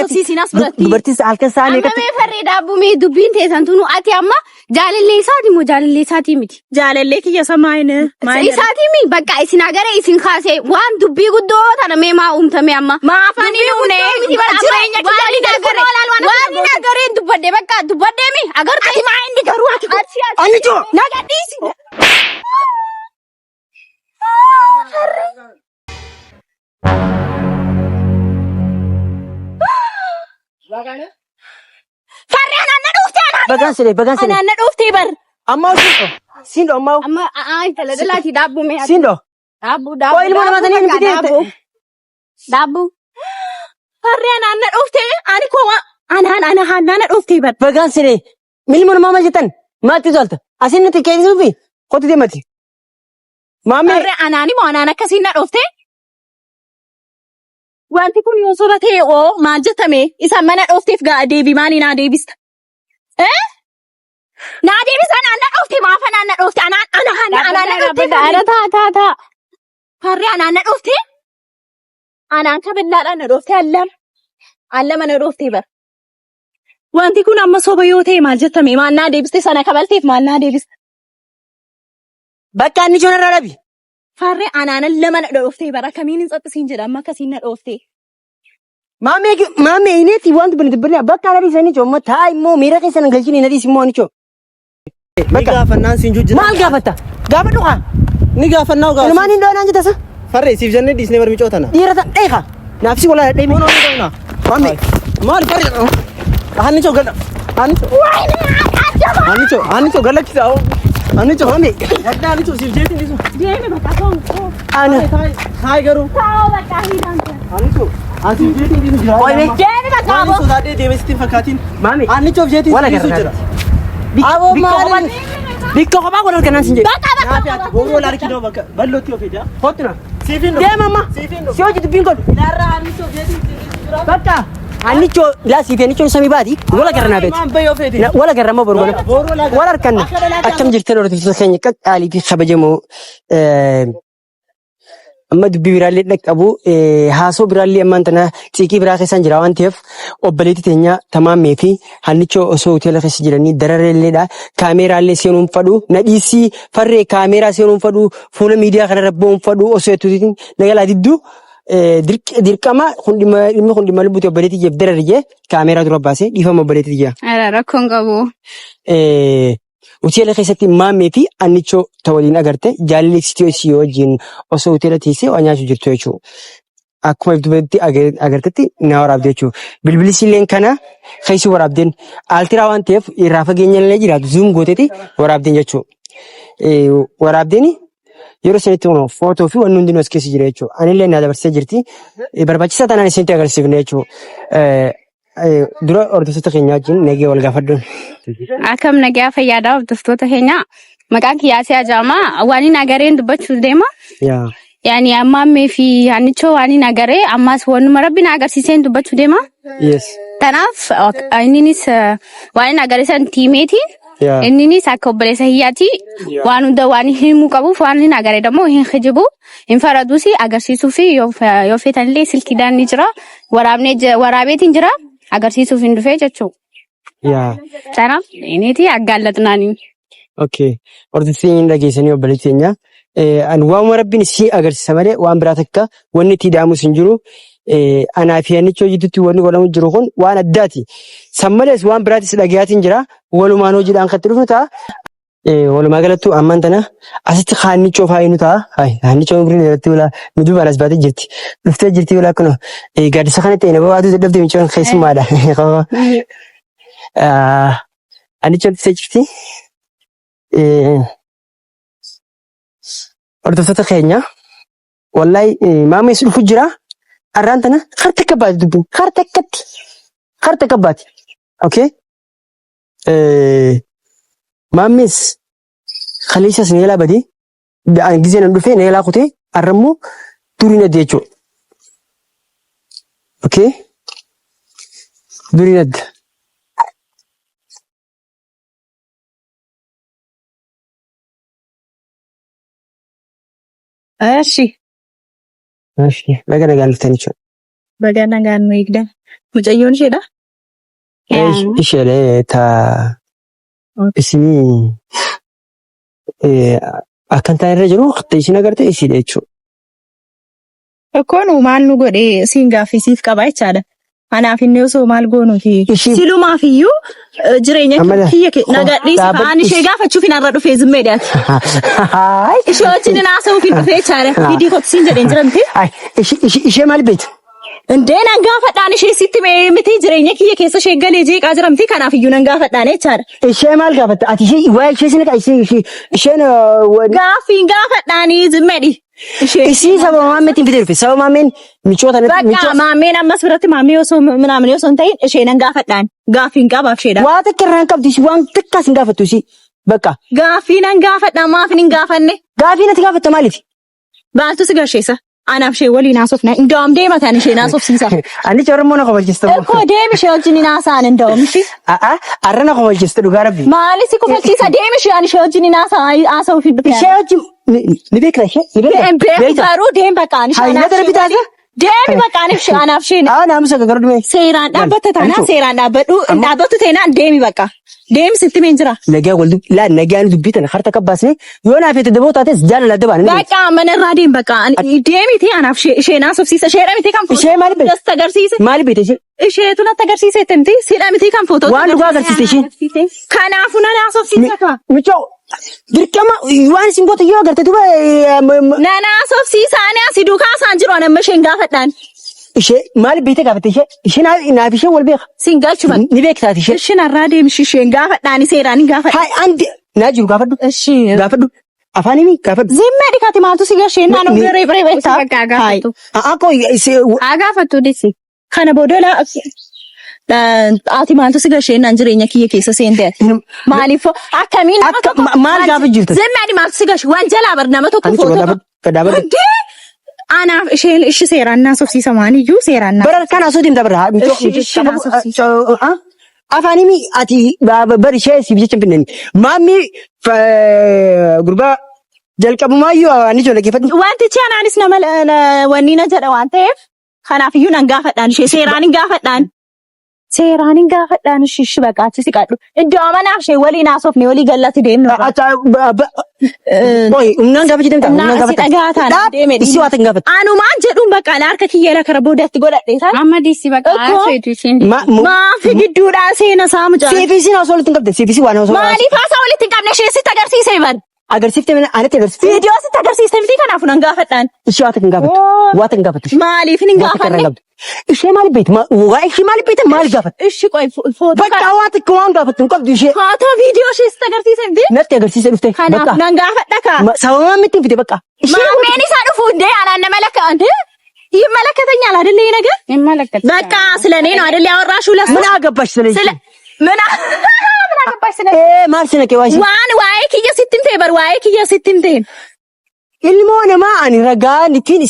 Sosiisinas biratti. Dubartis halkan saanii eeggatti. Amma mee farree daabbumee dubbiin teessan tunu ati amma jaalallee isaati moo jaalallee isaatii miti? Jaalallee kiyya samaayine. Isaatii mi bakka isin agaree isin kaasee waan dubbii guddoo tana mee maa uumtame amma. Maafanii nuune. Waan inni agareen dubbadde bakka dubbadde mi agartee. Ati maa inni garuu ati. Annichoo. Nagadhiisi. Farree anaan na dhuftee Bagaan siree. anaan na dhuftee bar. Ammaa sindo ammaa. Amma intala dalaati daabbumee. Sindo. Daabbuu Oo ilmoo namatanii hin fidee. Daabbuu. Farree anaan na dhuftee ani koo anaan na dhuftee bar. Bagaan siree. Ilmoo namaa maal jettan? Maatti tolta. Asiin nuti keessa fi kotti deemati. Maamee. Farree anaani moo anaan akkasiin na dhuftee? Wanti kun yoo soba ta'e oo maal jettame isa mana dhoofteef gaa deebi maali naa deebista? Naa deebisa anaan na dhoofte maafa anaan na dhoofte anaan na dhoofte. Taa. Farree anaan na dhoofte? Anaan kabillaadhaan na dhoofte allama na dhoofte bar. Wanti kun amma soba yoo ta'e maal jettame maal naa deebiste sana kabalteef maal naa deebista? Bakka annichoo narraa dhabi. Farree anaan lama na dhoofte bar akkamiin hin tsaxisiin jedha amma akkasiin na dhoofte. Maamee ineeti wanti birni bakka ana dhiisanii coo taa immoo miira keessan galchini na dhiisi immoo anichoo. Ni gaafannaan siin jujjira. Maal gaafatta? Gaafadhu kaa. Ni gaafannaa gaafatu. Ilmaan hin dhoonaan jetasa? Farree siif jennee dhiisnee barmicoo tana. Dhiira tan dheeka. Naafsi walaa dheemi. Moonoo ni qabna. Maamee. Maal farree? Hannichoo gala. Hannichoo galakkisa. Hannichoo maamee. Gadda hannichoo siif jeetiin dhiisu. Deemi bakka koo. Ana. Haay garuu. Taa'oo bakka hiidhaan. Hannichoo. Asiif jeetiin dhiisu jira. Qoyme. Deemi bakka Maali sodaadhee deemee sitti fakkaatiin. Maamee. Hannichoof jeetiin Wala dhiisu gargaara. jira. Aboo maali? Bikka kophaa godhan kanaan sin jedhe. bakka. Booroo laarkinoo bakka bal'ootti of eegaa. Kottu na. Siifin Deema amma. Si hojii dubbiin godhu. Ilaarraa hannichoof jeetiin dhiisu jira. Bakka. Annichoo laa siifi annichoon samii baati. Wala garra naa beeti. Maan bayoo feeti. Wala garra ammoo borgola. Wala harkanna. Akkam jirtan hordoftoota keenya qaqqaalii fi kabajamoo amma dubbii biraallee dhaqqabu haasoo biraallee ammaan tana xiiqii biraa keessaan jira waan ta'eef obboleetti teenya tamaamee fi hannichoo osoo hoteela keessa jiranii darareelleedha. Kaameeraallee seenuun fadhu nadhiisii farree kaameeraa seenuun fadhu fuula miidiyaa kanarra bo'uun fadhu osoo hedduu nagalaa didduu dirqama dhimma hundima lubbuuti obboleetti jeef dararjee kaameeraa dura baasee dhiifama obboleetti jira. Rakkoon qabu. Hoteela keessatti maamee fi annichoo waliin agarte jaalalli si wajjin osoo hoteela teessee waa nyaachuu jirtu jechuudha. Akkuma dubartii agartetti na waraabde jechuudha. Bilbilis illee kana keessi waraabdeen altiraa waan ta'eef irraa fageenya illee jiraatu zuum gooteeti waraabdeen jechuudha. Waraabdeen yeroo isinitti footoo fi wanni hundinuu as keessa jira jechuudha. Anillee na dabarsee jirti. Barbaachisaa tanaan isinitti agarsiifne jechuudha. Dura hordoftoota keenya wajjin nagee wal gaafadhuun. Akkam nagaa fayyadaa hordoftoota keenya maqaan kiyyaasee ajaamaa waan inni agareen dubbachuuf deema. Yaani ammaamee fi hannichoo waan inni agaree ammas wanuma rabbi na agarsiiseen dubbachuu deema. Tanaaf inninis waan inni agare san tiimeeti. Inninis akka obboleessa hiyyaati waan hunda waan himuu qabuuf waan inni agare dammoo hin hijibu hin faraduusi agarsiisuu fi yoo feetanillee silkiidhaan ni jira waraabeetiin jira. Agarsiisuuf hin dhufee jechuudha. Tanaaf inni aggaallatnaani. Okay. Hordoftoonni dhageessanii obboleetti keenya. Waan rabbiin si agarsiisa malee waan biraa takka wanni itti daamus hin jiru. Anaa fi hannichoo jidduutti wanni godhamu jiru kun waan addaati. San malees waan biraatis dhagayaatiin jira. Walumaan hojiidhaan kan itti dhufnu ta'a. Walumaa galattuu ammaan tana asitti hannichoo faayinu ta'a. Hannichoo birrii irratti nu duuba alas baatee jirti. Dhuftee jirti wala akkana. Gaaddisa kanatti eenyu baatu dadhabdee michoon keessummaadha. Hannichoon dhuftee jirti. Hordoftoota keenya wallahi maamees dhufu jira. Arraan tana harta akka baati dubbiin. Harta akka baati. Okay. Maamees khaliisa sineelaa badii gizeen hin dhufee neelaa kutee arrammoo duriin adda jechuudha. Okay. Duriin adda. Ashi. Baga nagaan dhuftanii jechuudha. Baga nagaan nu eegdan. Mucayyoon isheedha. Ishee taa isinii akkan taa'irra jiru isin agarte isiidha jechuudha. Ekkoon maal nu godhee siin gaaffisiif qaba jechaadha. Kanaaf inni osoo maal goonuufi silumaaf iyyuu jireenya kiyya nagadhiisi fa'aan ishee gaafachuuf hin arra dhufee zimmeedhaati. Ishee wajjin haasa'uuf hin dhufee jechaadha. Hidii kottisiin jedheen jiramti. Ishee maal beektu? Indee nan gaafadhaan ishee sitti miti jireenya kiyya keessa ishee galee jeeqaa jiramti. Kanaaf iyyuu nan gaafadhaan jechaadha. Ishee maal gaafatta? Ati waa'ee ishee sina isheen gaaffiin gaafadhaanii zimmeedhi. Ishee sababa maammeetiin fidee dhufe sababa maammeen michoota bakka maammeen ammas biratti maammee osoo minaamin osoo hin ta'in ishee nan gaafadhaan gaaffiin qabaaf isheedha. Waa takka irraan qabdu waan takkaas hin gaafattu ishee bakka. Gaaffii nan gaafadhaan maaf hin gaafanne? Gaaffii natti gaafatta maaliif? Baaltu si garsheessa. Anaaf ishee waliin haasofna. Indaa'am deemataan ishee haasofsiisa. Ani Oromoo na kofalchista. Ekkoo deemi ishee wajjin hin haasa'an indaa'am ishee. Arra na kofalchista dhugaa rabbi. Maali si kofalchiisa deemi ishee ani ishee wajjin hin haasa'uuf hin dhufe. Ishee wajjin ni beekna ishee ni beekna. Garuu deem bakka ani ishee anaaf ishee bitaasa. Deemi bakka ani ishee anaaf ishee. Naamusa gagaru dhume. Seeraan dhaabbatta taanaan seeraan dhaabbattu teenaan deemi bakka. Deemi sitti meen jira. Nagaa wal nagaan dubbitan harta kabbaasne yoo naaf itti daboo taates jaalala dabaan. Bakka mana irraa deem bakka deemi tee anaaf ishee naasofsiisa ishee miti kan footoo. Ishee maal beekte? Dasta agarsiise. Maal beekte ishee? Isheetu natti agarsiise miti siidha miti kan footoo. Waan dhugaa agarsiiste ishee. Kanaafuu na naasofsiisa ka. Michoo dirqama waan isin goota yoo agarte duba. Na naasofsiisa ani asii duukaa isaan jiru anamma isheen gaafadhaan. Ishee maal beekte gaafatte ishee naaf ishee wal beeka. Siin galchuma. Ni beektaati ishee. Isheen arraa deemshi isheen gaafadhaan seeraan hin gaafadhu. Hai andi naa jiru gaafadhu. Ishee. Gaafadhu. Afaan himi gaafadhu. Zimmee dhikaati maaltu si gashee naannoo garee biree beektaa. Gaafatu. Akkoo gaafatu disi. Kana booda ati maaltu si gashee naan jireenya kiyya keessa seenteeti. Maaliif akkamiin nama tokko maal gaafa jirtu? Zimmee maaltu si gashee waan jalaa bar nama tokko footoo. Anaaf isheen ishi seeraan naasofsiisa maaliyyuu seeraan naasofsiisa. Bara kana asootiin dabara. Afaan himi ati bari ishee siif jecha hin finneen. Maammi gurbaa jalqabumaayyuu ani ijoollee dhaggeeffadhu. Wantichi anaanis nama wanni na jedha waan ta'eef kanaaf iyyuu nan gaafadhaan ishee seeraan hin gaafadhaan. Seeraan hin gaafadhaan ishee baqaatti si qadhu. Iddoo amanaaf ishee waliin haasofne walii gallatti deemnu. Humnaan gaafa jedhamta. Humnaan gaafa deeme. Isi waa ta'in gaafata. Anumaan jedhuun bakka harka kiyya lakara boodatti godhadhe isaa. Amma disi bakka maafi gidduudhaan seena saamu jala. Siifisiin haasoo walitti hin qabde. Siifisii waan haasoo. Maaliif haasoo walitti hin qabne ishee sitti agarsiisee bar. Agarsiiftee mana anatti agarsiiftee. Viidiyoo sitti agarsiistee miti kanaafuu nan gaafadhaan. Ishee waa ta'in gaafatu. Waa ta'in gaafatu. Maaliif hin gaafanne? Ishee maal beekte? Waa ishee maal beekte? Maal gaafate? Ishee qoy footoo. Bakka waa tokko waan gaafatu hin qabdu ishee. Footoo viidiyoo ishee sitti agarsiisee miti? Natti agarsiisee dhufte. Kanaaf nan gaafadha kaa. Sababa miti hin fide bakka. Maammeen isaa dhufu hundee anaan nama lakka hundee. ይመለከተኛል አይደል ይሄ ነገር ይመለከታል በቃ ስለኔ ነው አይደል ያወራሽው ለሱ ምን አገባሽ ስለዚህ ምን አገባሽ ስለኔ ማር ስለከ ዋን ዋይ kiya sittin te bar waa'ee kiyya sittin te ilmoo namaa ani ragaa nitiin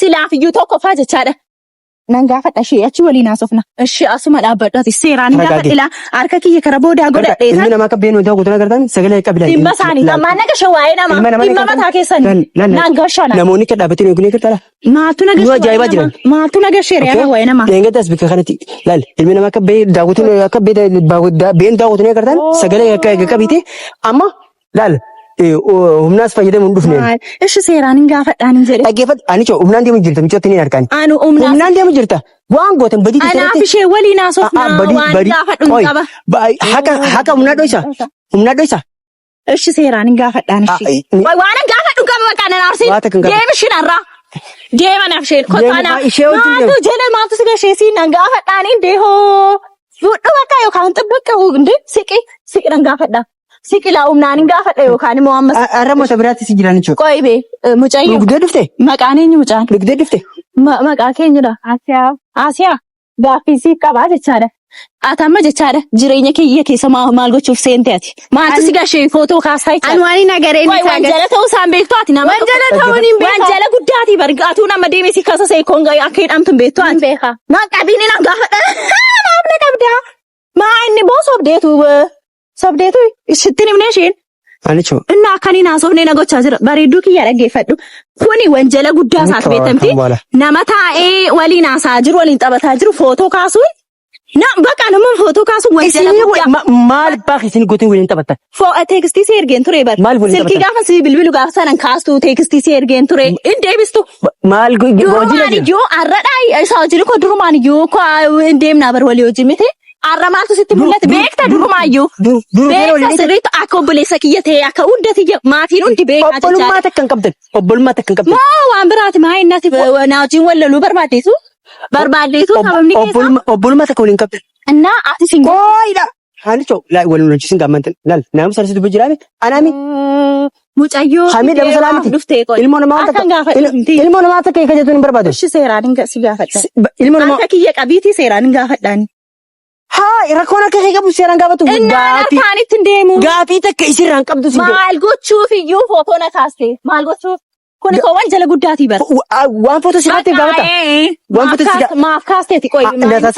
silaafiyyuu tokko faa jechaadha nan gaafadha ishee achi waliin haasofna ishee asuma dhaabbadhaati seeraan gaafadhila harka kiyya kara boodaa godhadhe ilmi namaa qabbeen wantaa guutuu nagartan sagalee qabila dhimma isaanii ammaan naga shawwaa'ee nama dhimma mataa keessanii naan gashana namoonni ka dhaabbatanii eeguun eegartala maatu naga sheeriyaa waa'ee nama leengatas bika kanatti laal ilmi namaa qabbee daawwatiin akka been daawwatiin eegartan sagalee akka qabite amma laal humnaas fayyadamuun dhufneen. Ishi seeraan hin gaafadhaan hin jedhe. Dhaggeeffadhu ani humnaan deemu jirta michoota ni argaan. Humnaan deemu jirta waan gootan badii keessatti. Anaaf ishee waliin haasofnaa waan gaafadhu hin qaba. Haka humnaa dhoysa. Humnaa dhoysa. Ishi seeraan hin gaafadhaan ishee. Waan hin gaafadhu qaba bakka nan aarsin. Deemi ishiin har'aa. Deema naaf isheen kottaanaa. Maatu jala maatu si gasheesii nan gaafadhaan hin deehoo. Fuudhu bakka yookaan xibbaqqa hundi siqi nan gaafadhaa. Siqilaa humnaan hin gaafadha yookaan immoo ammas. Arramoota biraatti si jiran jechuudha. Qo'i bee mucayyoo. Lugdee dhufte? Maqaan eenyu mucaan? Lugdee dhufte? Maqaa keenyudha. Asiyaa. Gaaffii siif qabaa jechaadha. Atamma jechaadha jireenya kiyya keessa maal gochuuf seente ati. Maaltu si gashee footoo kaasaa jechaadha. Anwaani nagareen isaa wanjala ta'uu isaan beektu ati nama. Wanjala ta'uun hin beekaa. Wanjala guddaati bargaatuu nama deemee si kasa seekoon akka hidhamtu hin beektu ati. Hin beekaa. Naan qabiini naan gaafadha. Naaf na qabdaa. Maa inni boo sobdeetu. Sobdeetu sittin himne isheen Anicho. Inna akkanina soofne na gochaa jira. Bareedduu kiyya dhaggeeffadhu. Kuni wanjala guddaa isaati beekamti. Nama taa'ee waliin haasaa jiru, waliin taphataa jiru, footoo kaasuun. Bakka nama footoo kaasuun wanjala guddaa. Maal baaqi isin gootee waliin taphattan? Teekstii si ergeen ture bar. Silkii gaafa si bilbilu gaafa sanan kaastuu teekstii si ergeen ture. In deebistu. Maal Durumaan iyyuu arradhaa isa hojii ko durumaan iyyuu ko deemnaa bar walii hojii miti. Arra maaltu sitti mul'ate beekta durumaayyuu. Beekta sirriitu akka obboleessa kiyya ta'e akka hundati maatiin hundi beekaa jechaadha. Obbolummaa takka hin qabdan. Obbolummaa takka hin qabdan. Moo waan biraati maa innati na wajjin wallaluu barbaaddeetu? Barbaaddeetu sababni keessa. Obbolummaa takka waliin qabdan. Innaa ati sin Gooyidha. Anicho waliin hojjechiisin gaammantan. Nama sarsiisu bujjiraami. Anaami. Mucayyoo. Hamii dama salaamiti. Dhuftee qoy. Ilmoo namaa ilmoo namaa takka hiika jettuun hin barbaadu. Ishi seeraan si gaafadha. Ilmoo namaa. Akka kiyya qabiitii seeraan hin gaafadhaan. Rakkoon akka kee qabu seeraan gaafatu. Innaan isaanitti hin deemu. Gaafii takka isirraan qabdu si Maal gochuuf iyyuu footoo na kaaste. Maal gochuuf? Kuni koo wanjala guddaati bara. Waan footoo si kaatee gaafata. Waan footoo si gaafata. Maaf kaasteeti qoy.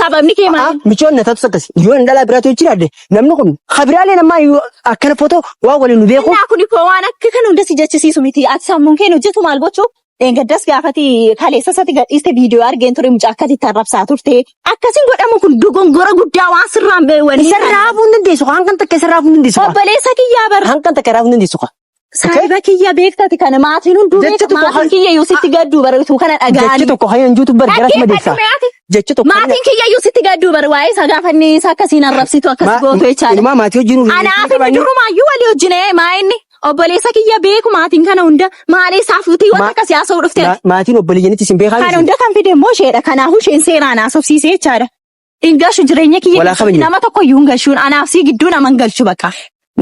Sababni kee maal? Michoon na taatu sakkasi. Yoo indala biraatu jiraadde namni kun habiraalee namaa akkana footoo waa waliin nu beeku. Innaa kuni koo waan akka kan hunda si jechisiisu miti. Ati sammuun kee hojjetu maal gochuu? Gaddas gaafati kaleessa sati gadhiiste viidiyoo argeen ture mucaa akkati tarrabsaa turte. Akkasiin godhamu kun dogongora guddaa waan sirraan beewwanii. Sarraafuu hin dandeessu. Hanqan takka sarraafuu hin dandeessu. Obboleessa kiyyaa bara. Hanqan takka raafuu hin dandeessu. Saayiba kiyya beektati kana maatiin hunduu beekta. Maatiin kiyya yoo sitti gadduu bara utuu kana dhagaani. Jechi tokko hayyan juutu bara garas madeessa. Jechi tokko. Maatiin kiyya yoo sitti gadduu bara waa'ee isaa gaafanni isaa akkasiin arrabsitu akkas gootu jechaadha. Ilmaa maatii wajjin. Anaaf inni durumaayyuu walii wajjinee maa inni. Obboleessa kiyya beeku maatiin kana hunda maalee saafuutii wanta akkasii haasa'uu dhufte. Maatiin obboleeyyanitti isin beekaa Kana hunda kan fide immoo isheedha. Kanaafuu isheen seeraan haasofsiisee jechaadha. Hin gashu jireenya kiyya nama tokko iyyuu hin galchuun anaaf si gidduu nama hin galchu bakka.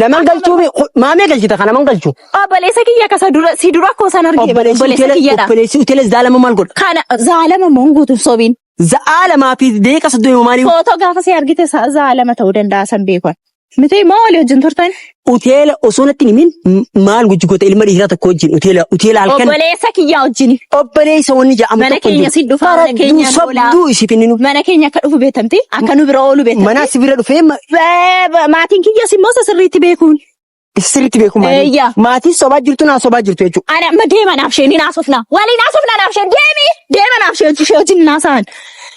Nama hin galchuu maamee galchita kana nama hin galchu. Obboleessa kiyya kasa si dura akkoo san argee obboleessa kiyyadha. Obboleessi uteela zaalama maal godha? Kana zaalama moo hin guutuuf sobiin. Zaalamaa fi deeqa soddoma maaliif? Footoo gaafa si argite zaalama ta'uu danda'a san beekon. Miti moo walii wajjin turtan? Uteela osoo natti himin maal gochi goota ilma dhiiraa tokko wajjin uteela halkan. Obboleessa kiyyaa wajjin. Obboleessa wanni ja'amu mana keenya si dhufa mana keenya sabduu isi finninu. Mana keenya akka dhufu beekamti akka nu bira oolu beekamti. Mana si bira dhufee maatiin kiyya simmoo sirriitti beekuun. Sirriitti beeku maali? Maatiin sobaa jirtu naa sobaa jirtu jechuudha. Ana amma deema naaf ishee ni naasofna. Waliin naasofna naaf ishee deema naaf ishee wajjin naasaan.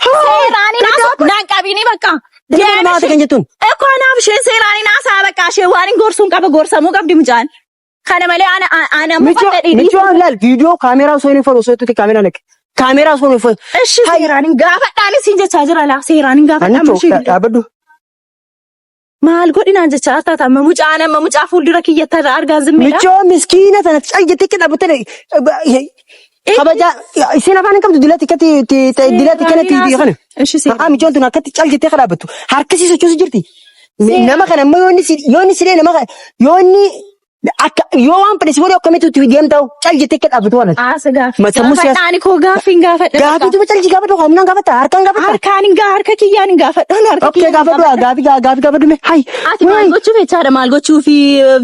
Seeraanii naasofnaan qabini bakka. Deema maata kan jettuun. Ekkoo naaf isheen seeraanii naasaa bakka ishee waan hin gorsuun qaba gorsamuu qabdi mucaan. Kana malee ana mufadha dhiidhii. Michoo laal viidiyoo kaameeraa osoo hin fayyadu osoo itti kaameeraa naqe. Kaameeraa osoo hin fayyadu. Ishi seeraanii gaafadhaanis hin jechaa jira laa seeraanii gaafadhaan. Dhaabaddu. Maal godhinaan jecha taata amma mucaa fuuldura kiyyatti argaa zimmeedha. Michoo miskiina tana caljettee dhaabbattee kabaja isin afaan hin qabdu dilatti kanatti kana. Michoon tun akkatti caljettee dhaabbattu harkisi sochoosu jirti. Nama kana ammoo yoonni sidee nama kana yoonni akka yoo waan fedhe si godhe akkamitti deemtaa'u caljettee dhaabbatu waan. Gaafadhaani koo gaaffiin gaafadha. Gaaffii tuba calji gaafadhu humnaan gaafata harkaan gaafata. Harka kiyyaan hin gaafadhu. Okkee gaafadhu gaaffii gaafadhu mee hayi. Ati maal gochuuf jechaadha maal gochuuf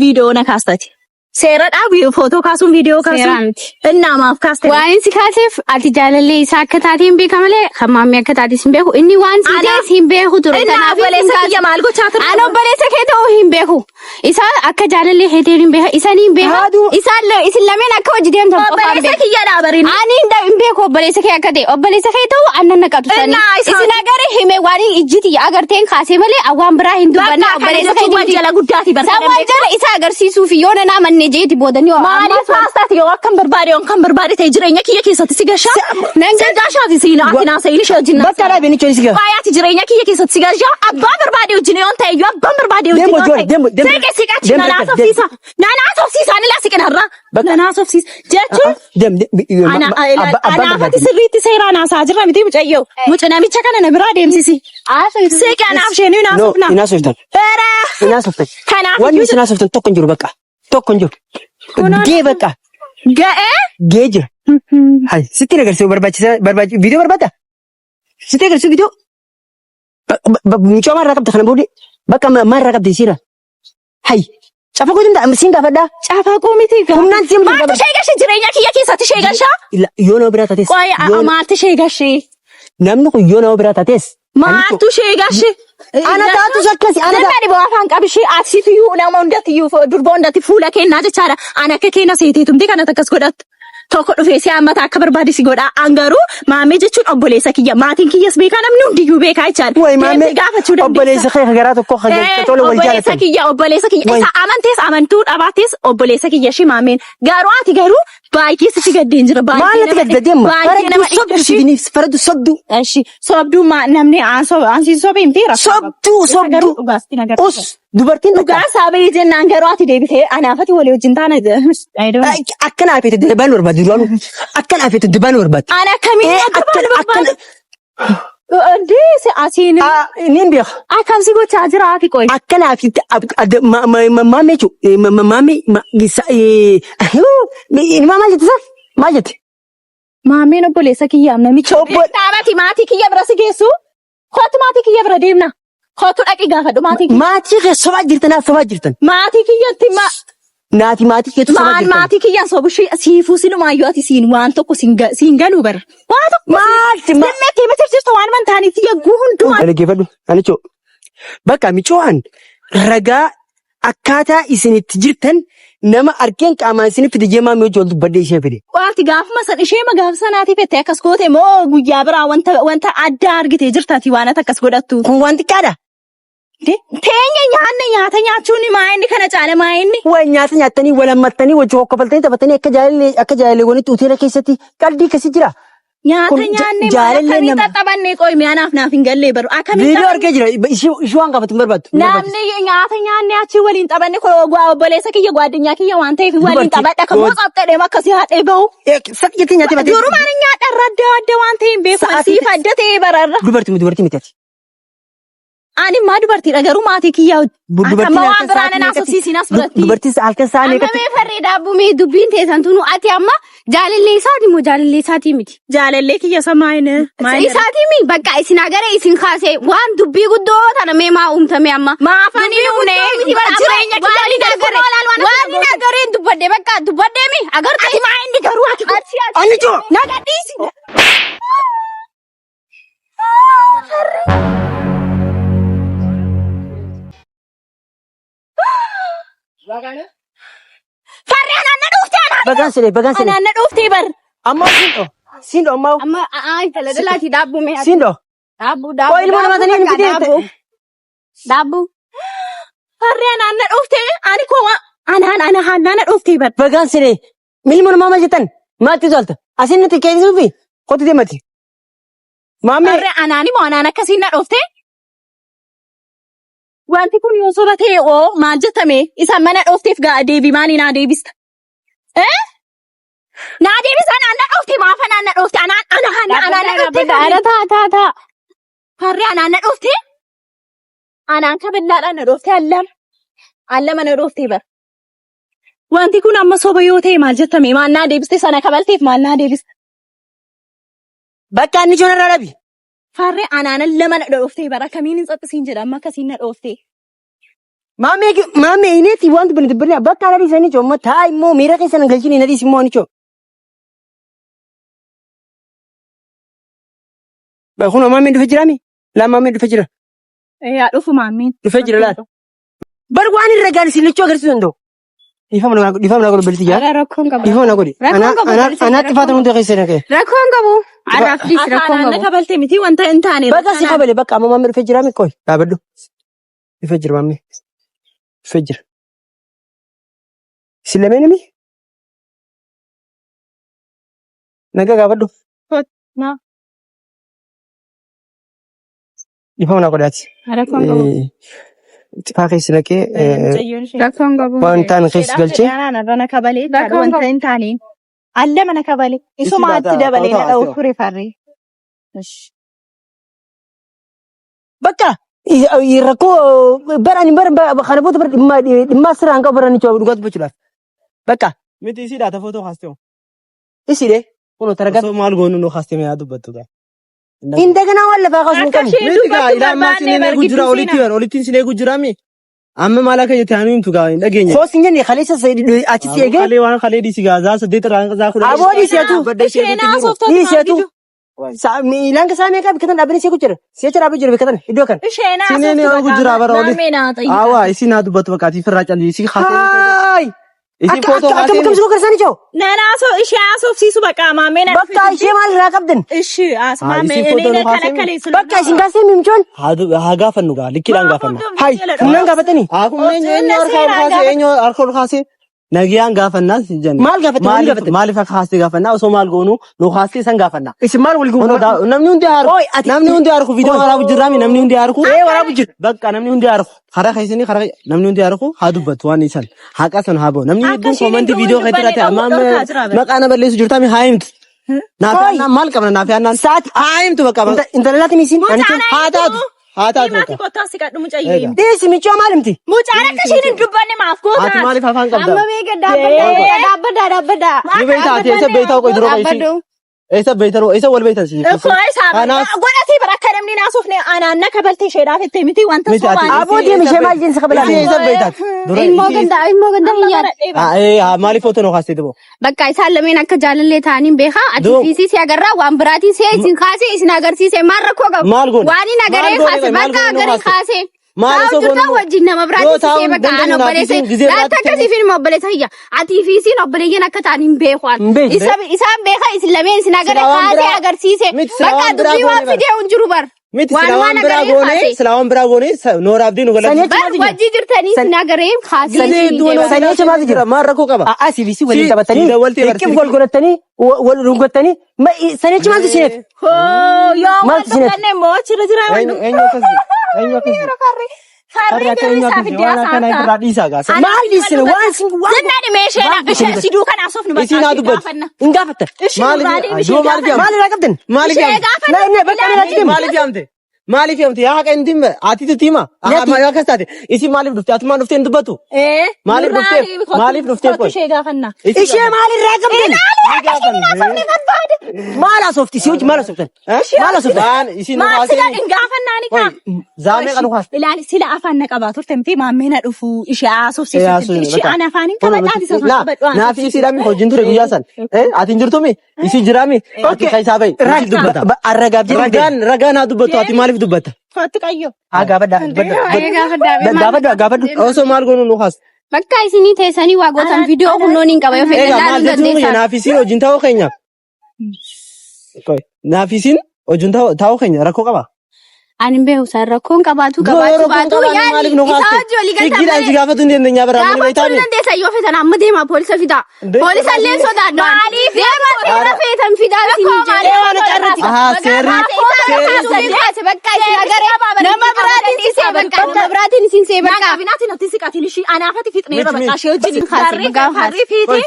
viidiyoo na kaastati. Seeradhaa footoo kaasuun viidiyoo kaasuun. Innaa maaf kaaste. Waan si kaaseef ati jaalallee isaa akka taate hin beeka malee kan maammee akka taate hin beeku. Inni waan si ta'es hin beeku ture. Innaa obboleessa kiyya maal gochaa ture. Ani obboleessa kee ta'uu hin beeku. Isaa akka jaalallee heeteen hin beeka. Isaan hin beeka. Isin lameen akka hojii deemtan qofaan beeku. Obboleessa kiyya dhaabariin. Ani hin beeku obboleessa kee akka ta'e. Obboleessa kee ta'uu aannan naqatu sanii. Isin agaree hime waan ijjiti agarteen kaasee malee awwaan biraa hin dubbanne obboleessa kee ijjiti. Jala guddaati barbaade. Sawwan jala isa agarsiisuuf yoo na naamannee jeeti boodanii maaliif faastaati yoo akkam barbaade ta'e jireenya kiyya keessatti si gashaa. Nan gashaati si ati naasa ilishee wajjin naasa. Bakka dhaabee ni choolis gaa. Faayaati jireenya kiyya keessatti si gashaa abbaan barbaade wajjin yoo ta'e iyyuu abbaan barbaade wajjin yoo ta'e. Seeqe siqachi na naasofsiisa. Na naasofsiisa ani laasiqe narraa. Na naasofsiisa jechuun. Anaafati sirriitti seeraa naasaa jirra miti mucayyoo. Namicha kana na biraa deemsisi. Seeqe anaaf ishee ni naasofna. Inaasoftan. Inaasoftan. Wanni isin naasoftan tokko hin jiru bakka. Tokko hin jiru. Gee bakka. Ga'ee? Gee jira. Hayi sitti agarsiisu viidiyoo barbaada? Sitti agarsiisu viidiyoo? Mucaa maal irraa qabda kana booddee? Bakka maal irraa qabda isiirra? Hayi. Cafaquu danda'a siin gaafadhaa? Cafaquu miti gaafadha. Humnaan siin maaltu ishee gashee jireenya kiyya keessatti ishee gashaa? Yoo nama biraa taates. Maaltu ishee gashee? Namni kun yoo nama biraa taates Maatu shee gashi. Ana taatu shakkasi ana Namni boo afaan qabishee asitti yuu nama hundatti yuu durba hundatti fuula kennaa jechaadha. Ana akka kenna seeteetumti kana takkas godhattu. Tokko dhufee si hammata akka barbaade si godha. Angaruu maamee jechuun obboleessa kiyya. Maatiin kiyyas beekaa namni hundiyyuu beekaa jechaadha. Way maamee gaafachuu dandeessa. obboleessa kee garaa tokko tola wal jaalatan. Obboleessa kiyya. Isa amantees amantuu dhabaatees obboleessa kiyya shi maameen. Garuu ati garuu baay'ee sitti gaddeen jira. Maal natti gaddeemma? Faradu sobdu sidiniif faradu sobdu. Eshi sobdu namni aansi sobee miteera. Sobdu. Us dubartiin dhugaa saabee jennaan garuu ati deebitee anaafati walii wajjin taana akkana afeete dibaan barbaadu duraanu akkana afeete dibaan barbaadu. Ana kamiin dibaan barbaadu? Deese asiin. Niin beeka. Akkamsi gochaa jira ati qoy. Akkana afeete maamee jechuudha maamee maal jette saf maal jette? Maameen obboleessa kiyyaam namicha. Dhaabati maatii kiyya bira si geessu. Kootu maatii kiyya bira deemna. Kootu dhaqi gaafadhu maatii kiyya. Maatii kee sobaa jirtan sobaa jirtan. Maatii kiyyatti maatii keetu sobaa jirtan. Maatii kiyyaan sobu siifuu sinumaayyoo ati siin waan tokko siin galuu bara. Waan tokko. Maalti Namni miti jirtu waan mantaanitti yagguu hundumaa. Dhaggeeffadhu anichoo bakka michoowwan ragaa akkaataa isinitti jirtan nama arkeen qaamaan isinitti dijeemaa mi'oo jooltu baddee ishee fide. Waanti gaafuma san ishee gaaf sanaatiif itti akkas goote moo guyyaa biraa wanta addaa argitee jirtaati waan akkas godhattu. Kun waan xiqqaadha. Teenya nyaata nyaachuun maa inni kana caala maa inni. Wayi nyaata nyaatanii wal hammatanii wajjin hokkofaltanii taphatanii akka jaalalleewwanitti hoteela keessatti qalbii akkasii jira. Nyaata nyaanne akkamiin xaxabannee qoy mi'aanaaf naaf hin gallee baru. Viidiyoo argee jira ishee waan gaafatu hin barbaaddu. Namni nyaata nyaanne achi waliin xabanne obboleessa kiyya gwaadinyaa kiyya waan ta'eef waliin xabadha kan moo xabxadhee akkasii haadhee bahu. Sakkiitti nyaatee baatee. Durumaan nyaadha irra adda waan ta'een beeku asiif adda ta'ee bararra. Dubartii miti ati. Ani maa dubartiidha garuu maatii kiyyaa akkama waan biraan naasofsiisin as biratti. Dubartii halkan saanii eeggatti. Amma mee farree daabbumee dubbiin teessantuunu ati amma jaalallee isaati moo jaalallee isaatii miti? Jaalallee kiyya samaayine. Isaatii mi bakka isin agaree isin kaasee waan dubbii guddoo tana mee maa uumtame amma. Maafanii uumne jireenya waan inni agareen dubbadde bakka dubbadde mi agartee. Ati maa inni garuu ati. Ani joo. Naga dhiisi. Farri anaan dhuftee Bagaan siree. anaan dhuftee bar. Amma sindo amma. Amma daldalaati daabbumee. Sindo. Daabbu. Koo ilmoo namatanii hin fidee. Daabbu. Farri anaan dhuftee ani koo anaan dhuftee bar. Bagaan siree. Ilmoo namaa maal jettan? Maatti tolta. Asiin nuti keessuufi qotu deemati. Maamee. Farri anaani moo anaan akkasiin na dhuftee? Wanti kun yoo soba ta'e maal jettame isa mana dhoofteef deebii maanii naa deebista. Naa deebisa naan na dhoofte maafa naan na dhoofte anaan na dhoofte. Taa. Farri anaan na dhoofte. Anaan kabillaadhaan na dhoofte allama na dhoofte bar. Wanti kun amma soba yoo ta'e maal jettame maal naa deebiste sana kabalteef maal naa deebista. Bakka inni joona irraa dhabi. Farri anaan lama na dhoofte bara kamiin hin tsaxisiin jedha amma akkasiin na dhoofte. Maamee ineeti wanti binti birnaa bakka ala dhiisanii coomma taa immoo miira keessa na galchini na dhiisi immoo ani coo. Kun maamee dhufe jiraami? Laa maamee dhufe jira? Yaa dhufu maameen. Dhufe jira laata? Bar waan irra gaari silichuu agarsiisuu danda'u. Dhiifama naa godhu bilti jaa. Rakkoon qabu. Dhiifama naa godhi. Anaatti faata hundi keessa na kee. Rakkoon qabu. Anaaf dhiisi rakkoon Anaan na qabu. kabalte miti wanta hin taane. Bakka si kabale bakka amma maamee dhufe jiraami qoy. Dhaabadhu. Dhufe jira maamee. Dhufe jira. Si lameen mi? Nagaa gaafadhu. Naa. Dhiifama naa godhaati. Rakkoon qabu. Tifaa keessa naqee Rakkoon qabu. wantaan keessa galchee. Anaan na kabalee wanta hin taane. Allama na kabalee. Isuma atti dabalee na dha'u ture farri. Bakka rakkoo barani kana booda dhimma asirraan qabu barani coobu dhugaatu gochuudhaaf. Bakka Miti isiidhaa ta footoo haastee. isidhe kunoo taragaa. Osoo maal goonu nu haastee mee haa dubbattu ta'a. Indaganaa waan lafaa kaasuun qabu. Miti gaa ilaamaa sinee eegu jira olittiin sinee eegu jira mi? Amma maal akka jettee anu himtu gaa hin dhageenye. Koos hin jenne kaleessa achitti eegee. Kalee waan kalee dhiisi gaa zaa 8 irraa zaa 10. Aboo dhiiseetu. Isheen haasoftoota Dhiiseetu. miilaan ka saamee qaba bikkatan dhaabanii see gujjira see dhaabee jira bikkatan iddoo kan isheenaa Sineen gujjira bara oli. Awa isin haa dubbatu bakka ati firraa calli isin haasee. Isin footoo haasee. akkam siruu garsanii jiru Nanaasoo ishee haasofsiisu bakka maameen bakka ishee maal irraa qabdan Ishi maameen isin footoo inni haasee kana kaleessu bakka isin gaasee mimchoon Haa gaafannu gaa likkiidhaan gaafanna. hay humnaan gaafatanii Akkuma eenyu harka ol kaasee nagiyaan gaafannaa jenna. Maal gaafatanii? Maaliif akka haastee gaafannaa osoo maal goonu nu haastee san gaafannaa. isin maal wal guutuu Namni hundi haaru. Oi, ati- Namni hundi haaru viidiyoo waraabu jirraami namni hundi haaru. waraabu jira Bakka namni hundi haaru. Karaa keessanii karaa namni hundi haaru haa dubbatu waan isaan haqa san haa bahu. Namni hedduun koomantii viidiyoo kan irratti amma maqaa na balleessu jirtaami haa himtu. Naaf yaannaan maal qabna naaf yaannaan. Saati- haa himtu bakka bakka. intalalaati miisiin Haa taatu. Haa taatu Maati bakka. kottaa si kadhu mucayyee. deessi michoo maal himti Mucaan akka isheen hin dubbanne maaf Ati gootaa? maaliif afaan qabda? Amma meeqa dhaabbadda. Ni beektaa ati eessa beektaa qoy duroo qoy. Eessa beektaa eessa wal beektaa si. Ikkoo isaa Kanaaf godhatee bara akka namni naasuufne anaanna kabaltee isheedhaaf itti miti wanta Miti ati- sobaan. aboo deemi ishee maal jensa qabala ati eessa beektaa? Ilmoo gandaa hiyyaadha. Maaliif footoo nu haastee ta'u? Bakka isaan lameen akka jaalallee ta'aniin beekaa ati Doo. fiisii si agarraa waan biraatiin see isin kaasee isin agarsiise maal rakkoo qabu Maal goone? waan hin agaree Maal goone? kaase Maal bakka goone nu agaree kaase? kaase Maal osoo taa'u goone? wajjin nama Yoo biraatiin taa'u see bakka dandeenyu aan obboleesse naaf isin laata gizee akkasii filma obboleessa hiyya ati fiisiin obboleeyyan akka ta'an hin beekuan Hin beekne. isaan beeka isin lameen isin agaree Silaa waan kaasee biraa- agarsiise miti silaa bakka waan biraa dubbii waan goone bara. fidee hin jiru bar Miti waan silaa waan biraa agaree goone kaase silaa waan biraa goone nooraa abdii nu galatti. bar wajji jirtanii isin agaree kaasee Gizee hedduu isin walii Sanii maal jira? maal rakkoo qaba? asii fi si waliin Si- taphatanii si dawwaltee eqqif barsiifti. wal godhatanii wal rungattanii sanii maaltu isineef Yoo Maal waan isineef? dubbanne immoo achirra jira waan Eenyu akkasii? Eenyu akkasii? farri Akka birri eenyu isaa akkasii? fiddee Waan akkana asaantaa. irraa dhiisaa gaasa. maal dhiisine waan sin waan Zinnaadhi meesheedha ishee si duukan haasofnu Isin haa dubbatu. hin gaafattan Maaliif doo maaliif yaamte? maal irraa qabdan Maaliif yaamte? na inni bakka inni achi deemu Maaliif yaamte? Maaliif yaamte? Yaa haqa hin dimme ati tutti hima. Yaa akkas taate isin maaliif dhufte? Ati maal dhuftee hin dubbatu? Maaliif dhufteef? Maaliif dhufteef qoy? ishee gaafanna. ishee maal irraa qabdan maal haasofti si hojii maal haasoftan maal haasoftan Waan isin nu Maal sila haasee. hin gaafannaan ika. Zaamee kan nu haasee. Ilaali sila afaan na qabaa turte miti maammee na dhufu ishee haasofsiisutti ishee ana afaaniin qabadhaati isa qabadhu. Naaf isiidhaan hojiin ture guyyaa san. Ati hin jirtumi? Isi jiraami? Ati kaisaa bahi. Isi dubbata. arragaabdii Ragaan haa dubbatu ati maaliif dubbata? Kottu qayyoo. gaafadhu Osoo maal goonu nu haas. bakka isinii teessanii waa gootan viidiyoo hunnoon hin qaba yoo fedhe Egaa maal ilaaluu jechuun dandeessaa. naaf isiin hojiin ta'uu keenya. Naaf isiin hojiin ta'uu keenya rakkoo qaba. Ani hin beeku isaan rakkoon qabaatu Yeroo baatu kun qabaan maaliif nu isaa haasee? hojii walii Higgiidhaan si galtan gaafatu hin dandeenyaa bara amma ni gaafachuu beektaami. hin dandeessan yoo fetan amma deema poolisa fidaa poolisa illee sodaadha maaliif deema seera feetan fidaa isin jedhee Ahaa seerri bakka isin agaree nama biraatiin isee bakka nama biraatiin isin see bakka Binaatiin natti siqatiin ishii anaafati fixnee Miti, bakka ishee wajjin Farri farri fiiti.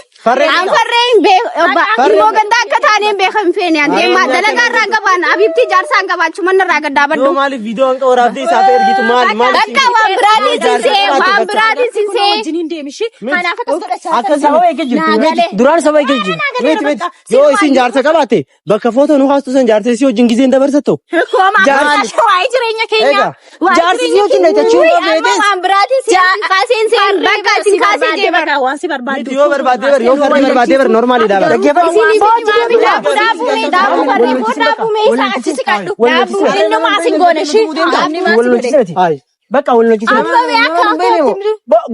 an farree hin beeku immoo gandaa akka taanee hin beekan feene an deemaa dalagaa irraa qabaan abibti jaarsaan qabaachuu manna irraa gaddaa baddu yoo maaliif viidiyoo hanqa waraabdee isaaf ergitu maal bakka waan biraatiin sinsee waan biraatiin sinsee Wajjiniin deemishi. Kanaaf akkas godhachaa akkasii duraan saba eeggatu jiru miti yoo isin jaarsa qabaate bakka footoo nu haastu san jaarsa isii wajjin gizeen dabarsattu. waa'ee jireenya keenya. jaarsi si hojii naytachuu waan biraatiin kaaseen seen bakka isin kaasee deemaa waan si barbaadu. Miti yoo barbaadee bar yoo farri barbaadee bar normaalii dhaabata. bakka wal lolchisin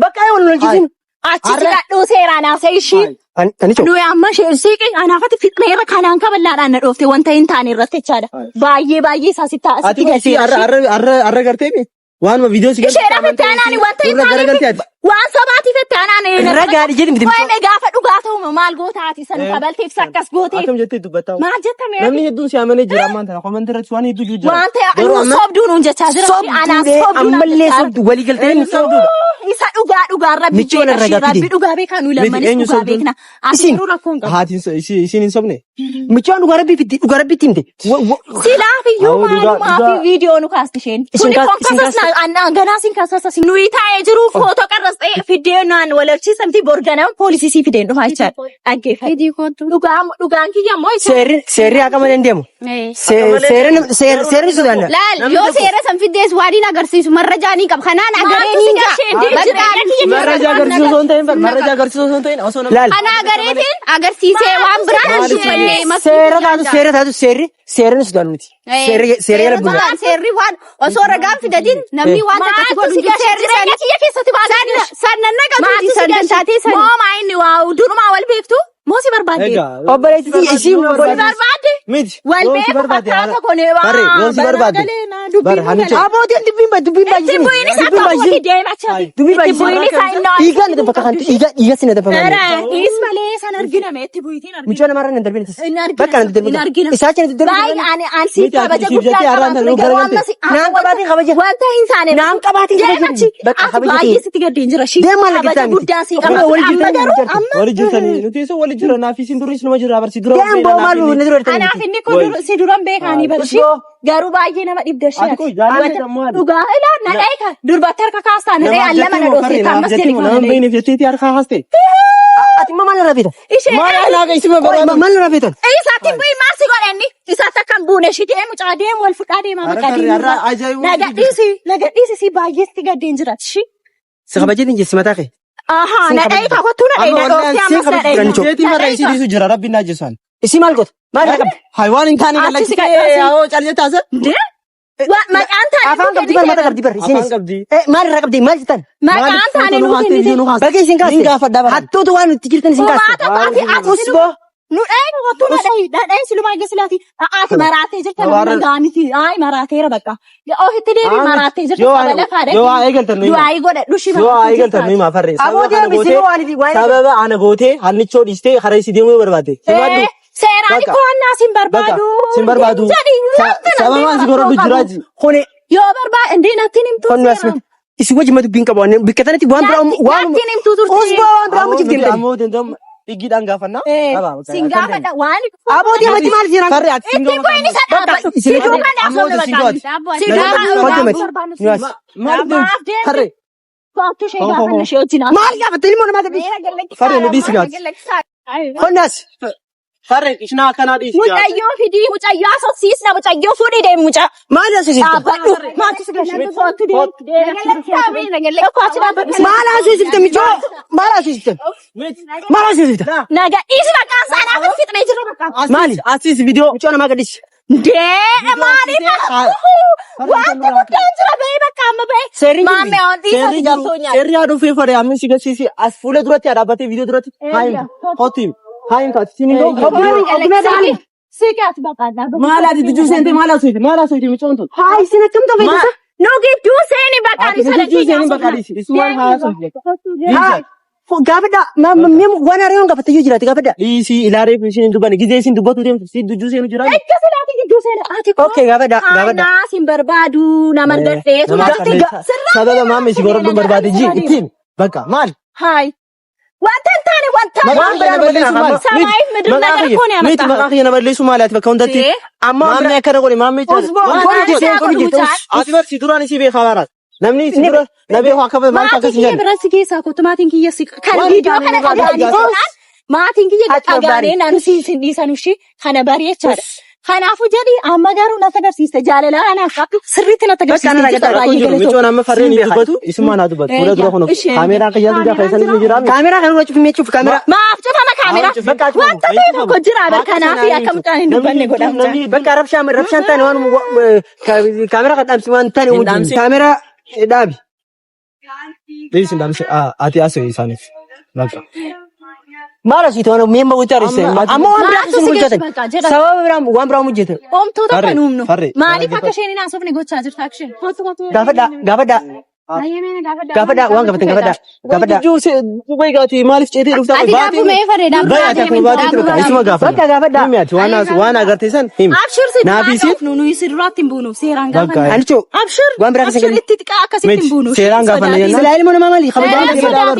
bakka wal lolchisin Achi kadhuu seeraan haasa'e ishii. ani coo Nuyi amma sheersiiqi anaafati fixneera kanaan kaballaadhaan na dhoofte wanta hin taane irratti jechaadha. Baay'ee isaa sitti Ati kasi arra garteemi waanuma viidiyoo si Isheedhaaf itti aanaan wanta hin taaneef waan sobaatiif itti aanaan ragaadhi jedhi miti Waa'ee gaafa dhugaa ta'u maal gootaati san kabalteef sakkas gooteef akkam jettee dubbataa maal jettame namni hedduun si amanee jira ammaan tana komantii irratti waan hedduu jira. waan ta'e sobduu nuun jechaa jira sobduudhee ammallee sobdu walii galtee isa dhugaa rabbi Michi wal irra gaafate. rabbi dhugaa beekaa nu lammanis eenyu dhugaa sobduun? beekna Isin. asiruu rakkoon qaba Haatiin isiin hin sobne. michaan dhugaa rabbiitti himte silaafiyyuu Awwa, dhugaa- maalumaa fi viidiyoo nu kaasti isheen Isin kuni kaas- isin konkasas ganaa sin kasas nuyi taa'ee jiru footoo qarras ta'e fiddee naan walharchiisamti borganama poolisii sii fideen dhufaa jechaadha dhaggeeffadhu dhugaan kiyya ammoo isa seerri haa qaban hin deemu seerri sodaanna laal yoo seera san fiddees waan hin agarsiisu marrajaanii qaba kanaan agaree niin Marraja agarsiisuu osoo hin ta'in marraja agarsiisuu osoo hin ta'in osoo nama. laal kana agareetiin agarsiisee waan biraan Maaliif hin seerri sudaanuti. Seerri waan osoo ragaan fidadin namni waan takka godhu seerri kiyya keessatti baasanii sannan naqatu sannan taatee sannan moomaa inni waa durumaa wal beektu moosi barbaade obboleetti isii barbaade miti wal beeku fakkaata kone waa barre yoon si barbaade bar hanicha abootiin dubbiin baay'isanii bu'in isaa tokko deemachaa dubbiin baay'isanii dhiigaan na dafa kan dhiiga sinna dafa kan is malee san arginame itti bu'itiin argina mucaa namarra nan darbin bakka nan darbin isaa kana darbin baay'ee ani si kabaja guddaa naan qabaatiin kabaja wanta hin saane naan qabaatiin kabaja bakka kabaja baay'ee sitti gaddeen jira shi kabaja guddaa si qaba amma wali jirtanii nuti isa wali jira naafi sin duris nama jira barsi dura anaaf inni ko si duran beekanii barshi garuu baay'ee nama dhibdashi dhugaa ilaa na dheeka durbatti harka kaastaa na dhee allama na dhoofte tammas jedhi nama beekne fetteeti harka haaste ati maal na rafitan maal alaaqa isima bara maal na rafitan isaatti bu'i maasi godhanni isaatti akkan buune shitee mucaa deemu wal fuudhaa deemaa maqaa deemu nagadhiisi si baay'ee sitti gaddeen jiraati shi si kabajeetiin jessi mataa kee aha na dheeka kottuu na dhee na dhoofte ammas na dheeka jeetii marra isii dhiisu jira rabbi naa jesan isii maal goota maal raqabdi haywaan hin taane galakki yaa'oo callee taase maqaan taane afaan qabdi bar mata qabdi bar isinis maal raqabdi maal jettan maqaan taane nuuf bakka isin kaase hattuutu waan itti jirtan isin kaase nu dheeka kottuu na dheen silumaa gasilaati ati maraatee jirta nama gaamiti ay maraateera bakka ofitti deebi maraatee jirta lafaadha yoo eegaltan yoo ay godha dhushi yoo eegaltan nu maafarre sababa ana goote hannichoo dhiiste hareesi deemuu barbaade seeraan koonnaa sin barbaadu sababa si goradu jiraaji kone yoo barbaade indee nattiin himtu seeraan isi wajjin matu biin qabu bikkatanatti waan nattiin himtu turte osboo waan biraa mujib deemtani Igiidhaan gaafannaa. Sin gaafadha waan. Abootii amatti maal jiran? Farri ati sin gaafadha. Ittiin bu'iin isa dhaabbatu. Si duuban dhaabsofne bakka. Farri. Faattu ishee gaafanna ishee wajjin. Maal gaafatte ilmoo namaa gadhiisi. Farri nu dhiisi gaati. Honnaas. Farri ishnaa akkanaa dhiisi gaati. Mucayyoo fidii mucayyoo asosiisna mucayyoo fuudhii deemi mucaa. Maal asosiifta? Dhaabbadhu. Maaltu si gashee faattu deemi. Maal asosiifta michoo? Maal asosiifta? Maal asosiifta? Naga dhiisi maqaan isaa naaf fixnee jira maqaan. Maali? Asiis viidiyoo. Michoo namaa gadhiisi. Maaliif wanta guddaan jira bahee bakka amma bahee. Maammee on dhiisa si garsoo nyaata. Seerri haa dhufee fadhe amma si gasiisi as fuula duratti haa dhaabbatee viidiyoo duratti. Hotiin. Haayim taati sinin Ogummaa Siikaati baqaan maal ati dijuu seente maal asooyti michoon tun. Haa isin akkam ta'u beektaa? Nu gidduu seeni baqaan isa dhaqee. Isumaan haa asooyti. Gaafadha waan haaraa gaafattee yoo jiraate gaafadha. Dhiisii ilaalee isin dubbanne gizee isin dubbatu deemtu si dijuu seenu jira. Ejja silaati gidduu seena ati ko. Okay gaafadha. Naa sin barbaadu nama gadhee sababa maamma si gordu barbaade ji ittiin bakka maal. Haay. Wanta taane wanta. Samaayif midhaan nagar koone amata. Miti maqaa kiyya nama leessu maali ati bakka hundatti. Maamma akkana godhe maamma jechuudha. Ati barsi duraan isii beekaa baaraat. Namni si dura nabee waa kafa maal fakkaatu maatiin kiyya biratti geessaa kootu maatiin kiyya si kan viidiyoo kana dhagaanii maatiin kiyya dhagaanii naannoo si dhiisanushi kana bareechaadha. Kanaafuu jedhi amma garuu na agarsiiste jaalala anaaf sirriitti na agarsiiste baay'ee galatoo. Michoon amma farreen ni dubbatu isumaan haa dubbatu fuula dura kunuun kaameeraan qiyyaatu gaafa isaan ni jira. Kaameeraa kan irra cufamee cufu kaameeraa. Maaf cufama kaameeraa wanta ta'e tokko jira kanaaf akka mucaan hin dubbanne godhamu. Bakka rabshaan taane waan kaameeraa kan dhaamsi waan taane kaameeraa dhaabi. Dhiisin dhaamsi ati asoo isaaniif bakka. Maal asitti waan meemma wuxuu argisiise amma waan biraa sun hojjetan sababa biraa waan biraa hojjetan. Oomtoota kan uumnu maaliif akka isheen hin haasofne gochaa jirta akka isheen. Gaafadha waan gaafatan gaafadha. Dubai gaati maaliif ceetee dhuftaa? Ati gaafuu mee fareedha. Isuma gaafadha. Bakka gaafadha. Himi waan agartee san himi. Abshir si nuyi si duraatti hin buunu seeraan gaafanna. Anicho Abshir waan biraa Abshir itti xiqqaa akkasitti hin buunu. Seeraan gaafanna jennaan. Silaa ilmoo namaa maali?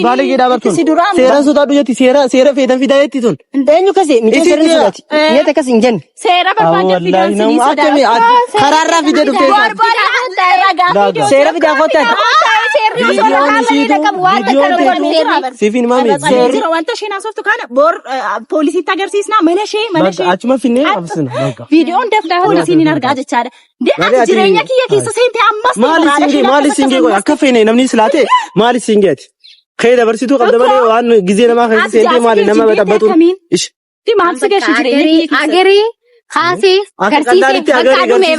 Baalee geedaa bartuun. Seeraan sodaadhu jetti seera feetan fidaa jetti tun. Eenyu kasi michoo seerri sodaati. Nyaata akkasii hin jenne. Seera barbaacha fidaan sinii sodaati. Karaarraa fidee dhuftee. Seera fidaa kottan. Siifin maami. Jira wanta isheen haasoftu kana bor poolisiitti agarsiisna mana ishee. Achuma finnee qabsina. Viidiyoon daftaa poolisiin hin argaa jechaadha. Ati jireenya kiyya keessa seente ammas maali singee qoy akka feene namni silaate maali singeeti. Kee dabarsituu qabda malee waan gizee namaa keessa seentee maali nama dhabbatuun. Ti maal si geessu agaree kaasee garsiisee bakka dhumee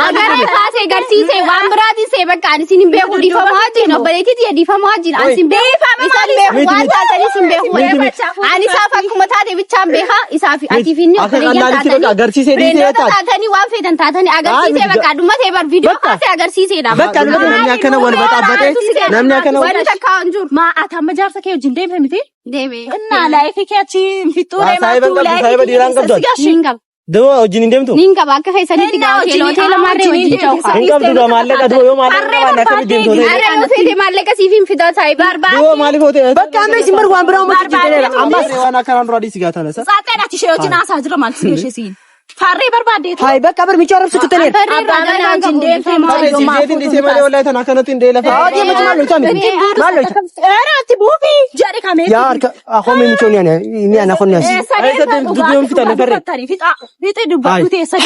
agaree kaasee garsiisee waan biraatiin bakka ani isin beeku dhiifamaa wajjin obboleettii dhiifamaa wajjin ani isin beeku isaan beeku waan taatanii isin beeku ani isaaf akkuma taate bichaan beeka isaaf atiif inni obboleeyyan taatanii waan feetan taatanii agarsiisee bakka dhummatee bar viidiyoo kaasee agarsiiseedha. Bakka dhumate namni akkana wal baxaabbatee namni akkana wal takkaan jiru. maa ati amma jaarsa kee wajjin deemte miti? Deemee. Innaa laayifii kee achi fixuuree saayiba dhiiraan qabdu. Dawoo wajjin hin deemtu? Nin qaba akka keessanitti gaafee hoteela marree wajjin jawqa. Hin qabdu dha maallaqa dawoo yoo maallaqa qabaanne akkamitti deemtu hoteela? Arree hoteela maallaqa siif hin fidaa taa'e barbaade. Dawoo maaliif hoteela? Bakka amma isin barbaadu waan biraa uummata jijjiireera. Ammas waan akkanaan dura dhiisi gaatana isa. Saaxeen ati ishee wajjin haasaa jira maal si geeshee siin? Farree barbaaddeetu. Hai bakka bar michoo arabsu kutaniira. Abbaan ganaa wajjin deemtee Farree sijeetiin dhiisee malee wallahi tan akkanatti hin deela fa'a. Hojii miti maal lolchame? Maal lolchame? Era ati buufi jedhe kamee. Yaa harka akoome michoo ni ana konni as. Ayisa dubbiin fitane Farree. Fiixee dubbatu teessa.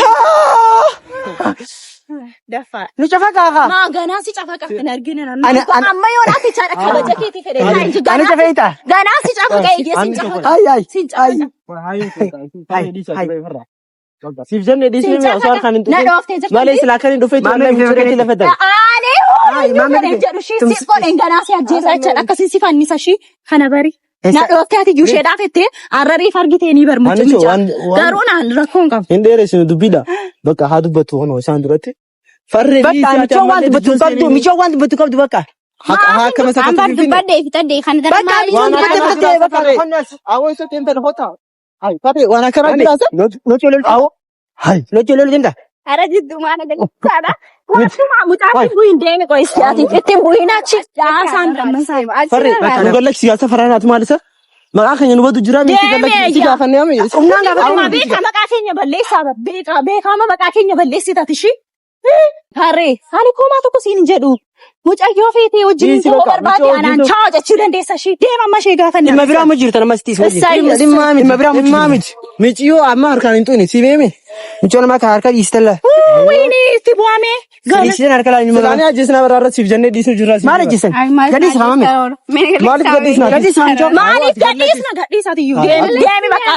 Dafa. Nu cafa kaka. Maa ganaa si cafa qabdan argina nan. Amma yoo naati chaadha kabaja keetii fedhe. Ani cafa ita. Ganaa si cafa qayyee si cafa. Ay. Si cafa. Siif jennee dhiisni mee osoo harkaan hin Na dhooftee jirtu. malee silaa kan hin dhufee Maamila itti michuudhaatti lafa dha. Aanee hoo maamila jedhu si godhen ganaa si ajjeesaa jechaadha akkasii si fannisa shi kana bari. Na dhooftee ati iyyuu isheedhaaf jettee harrariif argitee ni barmuutu Anicho, micha. Garuu naan rakkoon qabu. Hin dheeressinu dubbiidha. Bakka haa dubbattu hono isaan duratti. Farree Bakka michoo waan dubbatu qabdu michoo waan dubbatu qabdu bakka. haa akkama isa Ambar fakkii dubbadde fitadde kan Bakka darmaali. waan akkana dubbate bakka Farree. konni as. Awwa isa teemtan hota. Hai Farree waan akkana jiraasa. No cholol. Awo. Hai. No cholol jenda. Ara jiddu maana galchaadha. Waantuma mucaatiin bu'iin deeme qo'is yaatiin ittiin bu'iin achi daasaan dammasaa. Farree nu gallachi siyaasa faraanaatu maal isa? Maqaa keenya nu badu jira miti gallachi si gaafannee ame. Humnaan Amma beekaa maqaa keenya balleessaa beekaama maqaa keenya balleessita tishi. Harree ani koomaa tokko siin hin jedhu. Mucayyoo feetee wajjin ta'uu barbaade anaan chaa'oo jechuu dandeessa shi. Deema amma ishee gaafanne. Dhimma biraa ma jirta namas tiis wajjin. Dhimma biraa Dhimmaa miti. Miiciyoo amma harkaan hin tuqne si beeme. Michoo nama ka harka dhiistalla. Wayini itti bu'ame. Dhiisteen harka laa inni Silaanii ajjeesnaa biraarra siif jennee dhiisnu jira. Maal ajjeesan? Gadhiis hamame. Maaliif gadhiisnaa? Gadhiis hamame. Maaliif gadhiisna gadhiisatiyyuu deemi bakka.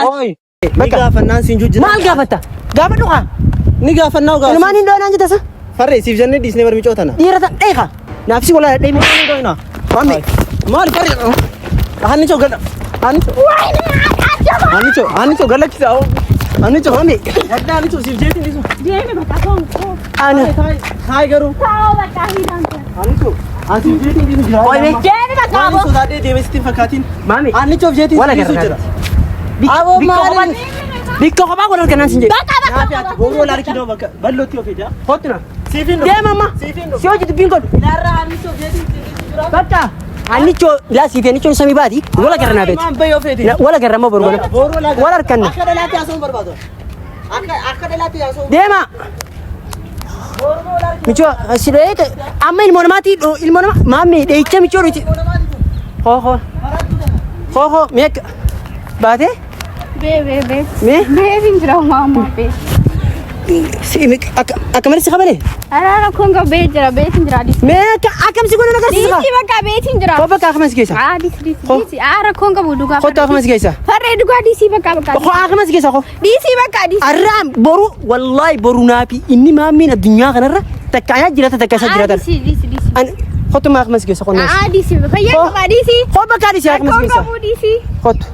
Ni gaafannaan siin jujjira. Maal gaafatta? Gaafadhu kaa. Ni gaafannaa gaafannaa. Ilmaan hin dhoonaan jetasa? Farree siif jennee dhiisnee bar miicoo tana. Dhiira tan dheeka. Naafsi walaa dheemi. Mami. Maal Farree? Hannichoo gala. Hannichoo gallachisa. Hannichoo mami. Gadda hannichoo siif jeetiin dhiisu. Deemi bakka. Ana. Haay garuu. Taa'oo bakka hiidhaan. Hannichoo. Asiif jeetiin dhiisu jira. Oye. Deemi bakka Waan aboo. sodaadhee deemee sitti hin fakkaatiin. Mami. Hannichoof jeetiin Wala dhiisu gargaara. jira. Aboo maali? Bikka kophaa godhan kanaan sin jedhe. Bakka. Booroo laarkidoo bakka bal'ootti ofii jaa. Hottina. Siifin Deema amma. Si hojii dubbiin godhu. Ilaarraa hannichoof jeetiin dhiisu jira. Bakka. Annichoo ilaa siif annichoon samii baati. Wala garra naa beeti. Maan bayoo feeti. Wala garra amma borgona. Booroo laarkidoo. Wala harkanna. Akka dhalaatti haasawuun barbaadu. Akka dhalaatti haasawuun. Deema. Michoo si dheete amma ilmoo namaati ilmoo nama maammi dheecha michoo dhiti. Hoo meeqa baatee Bee. mee Beefin jira maammoo bee. akka malee si qabalee Araara kun ga bee jira beetin jira dis. mee akkam si godhan agarsiisa Diisi bakka beetin jira. hoo bakka akkamas keessa Diisi. Araara kun ga buduga. hottu akkamas keessa Farree dhugaa diisi bakka bakka. hoo akkamas keessa hoo Diisi bakka diisi. arraan boru wallaahi boru naafi inni maammiin addunyaa kanarra takka ayaa jirata takka isa jiratan Diisi. hottu maa akkamas keessa qonnees Diisi. Fayyaa qaba diisi. hoo bakka dhiisee akkamas Kun keessa ga bu diisi. hottu